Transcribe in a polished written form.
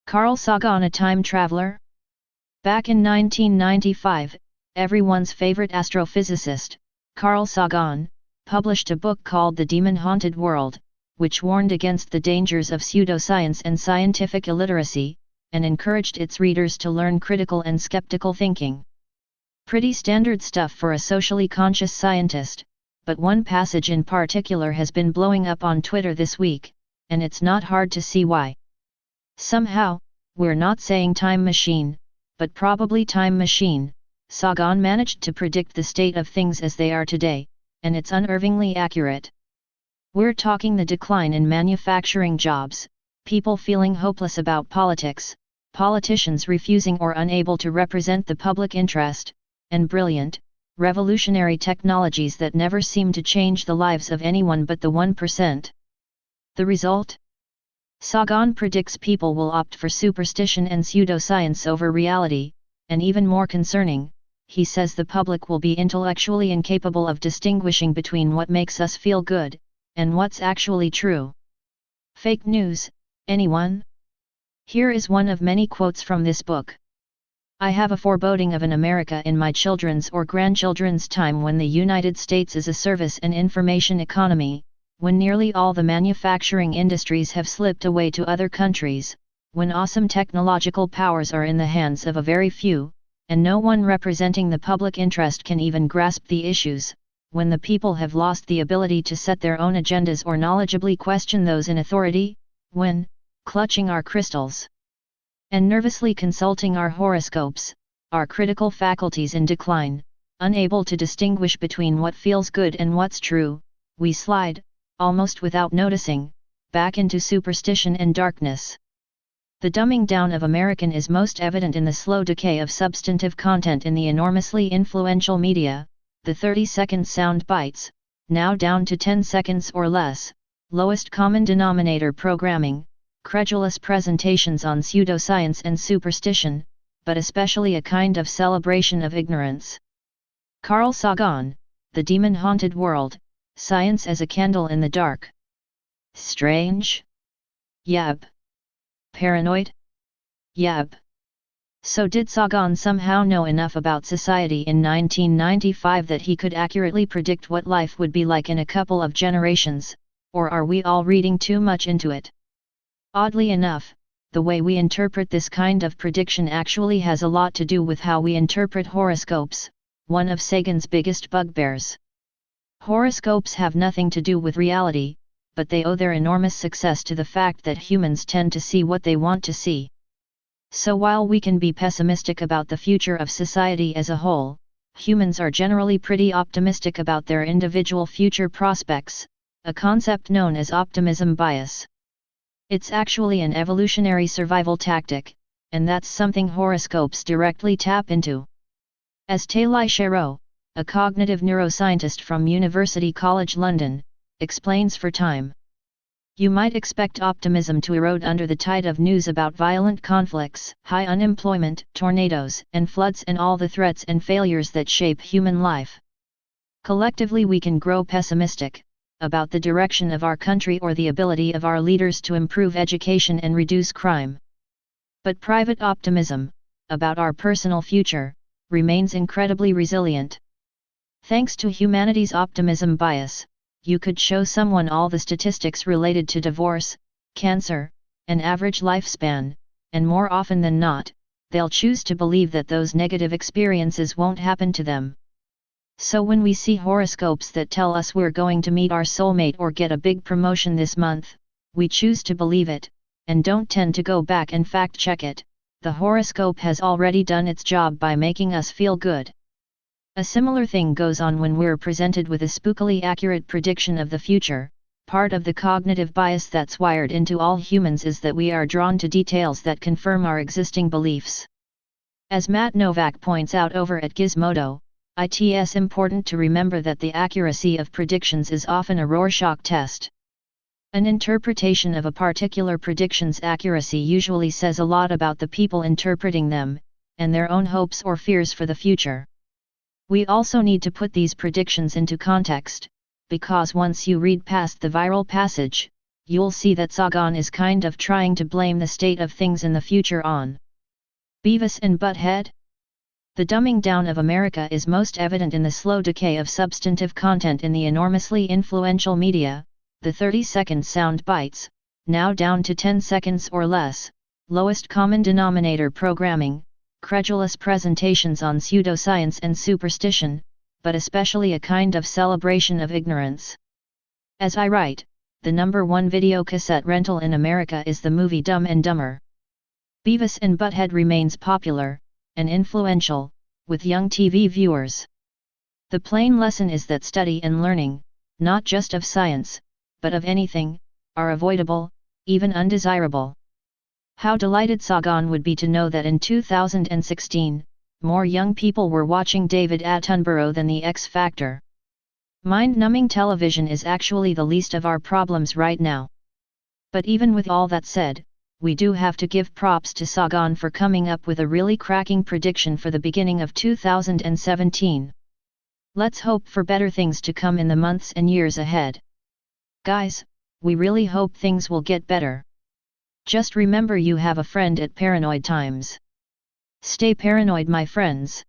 Carl Sagan, a time traveler? Back in 1995, everyone's favorite astrophysicist, Carl Sagan, published a book called The Demon-Haunted World, which warned against the dangers of pseudoscience and scientific illiteracy, and encouraged its readers to learn critical and skeptical thinking. Pretty standard stuff for a socially conscious scientist, but one passage in particular has been blowing up on Twitter this week, and it's not hard to see why. Somehow, we're not saying time machine, but probably time machine, Sagan managed to predict the state of things as they are today, and it's unnervingly accurate. We're talking the decline in manufacturing jobs, people feeling hopeless about politics, politicians refusing or unable to represent the public interest, and brilliant, revolutionary technologies that never seem to change the lives of anyone but the 1%. The result? Sagan predicts people will opt for superstition and pseudoscience over reality, and even more concerning, he says the public will be intellectually incapable of distinguishing between what makes us feel good, and what's actually true. Fake news, anyone? Here is one of many quotes from this book. I have a foreboding of an America in my children's or grandchildren's time when the United States is a service and information economy, when nearly all the manufacturing industries have slipped away to other countries, when awesome technological powers are in the hands of a very few, and no one representing the public interest can even grasp the issues, when the people have lost the ability to set their own agendas or knowledgeably question those in authority, when, clutching our crystals and nervously consulting our horoscopes, our critical faculties in decline, unable to distinguish between what feels good and what's true, we slide, almost without noticing, back into superstition and darkness. The dumbing down of American is most evident in the slow decay of substantive content in the enormously influential media, the 30-second sound bites, now down to 10 seconds or less, lowest common denominator programming, credulous presentations on pseudoscience and superstition, but especially a kind of celebration of ignorance. Carl Sagan, The Demon-Haunted World, Science as a Candle in the Dark. Strange? Yep. Paranoid? Yep. So did Sagan somehow know enough about society in 1995 that he could accurately predict what life would be like in a couple of generations, or are we all reading too much into it? Oddly enough, the way we interpret this kind of prediction actually has a lot to do with how we interpret horoscopes, one of Sagan's biggest bugbears. Horoscopes have nothing to do with reality, but they owe their enormous success to the fact that humans tend to see what they want to see. So while we can be pessimistic about the future of society as a whole, humans are generally pretty optimistic about their individual future prospects, a concept known as optimism bias. It's actually an evolutionary survival tactic, and that's something horoscopes directly tap into. As Taylai Sharrow, a cognitive neuroscientist from University College London, explains for Time. You might expect optimism to erode under the tide of news about violent conflicts, high unemployment, tornadoes and floods and all the threats and failures that shape human life. Collectively we can grow pessimistic about the direction of our country or the ability of our leaders to improve education and reduce crime. But private optimism, about our personal future, remains incredibly resilient. Thanks to humanity's optimism bias, you could show someone all the statistics related to divorce, cancer, and average lifespan, and more often than not, they'll choose to believe that those negative experiences won't happen to them. So when we see horoscopes that tell us we're going to meet our soulmate or get a big promotion this month, we choose to believe it, and don't tend to go back and fact-check it. The horoscope has already done its job by making us feel good. A similar thing goes on when we're presented with a spookily accurate prediction of the future. Part of the cognitive bias that's wired into all humans is that we are drawn to details that confirm our existing beliefs. As Matt Novak points out over at Gizmodo, It's important to remember that the accuracy of predictions is often a Rorschach test. An interpretation of a particular prediction's accuracy usually says a lot about the people interpreting them, and their own hopes or fears for the future. We also need to put these predictions into context, because once you read past the viral passage, you'll see that Sagan is kind of trying to blame the state of things in the future on Beavis and Butthead. The dumbing down of America is most evident in the slow decay of substantive content in the enormously influential media, the 30-second sound bites, now down to 10 seconds or less, lowest common denominator programming, credulous presentations on pseudoscience and superstition, but especially a kind of celebration of ignorance. As I write, the #1 video cassette rental in America is the movie Dumb and Dumber. Beavis and Butthead remains popular and influential with young TV viewers. The plain lesson is that study and learning, not just of science, but of anything, are avoidable, even undesirable. How delighted Sagan would be to know that in 2016, more young people were watching David Attenborough than The X Factor. Mind-numbing television is actually the least of our problems right now. But even with all that said, we do have to give props to Sagan for coming up with a really cracking prediction for the beginning of 2017. Let's hope for better things to come in the months and years ahead. Guys, we really hope things will get better. Just remember you have a friend at Paranoid Times. Stay paranoid, my friends.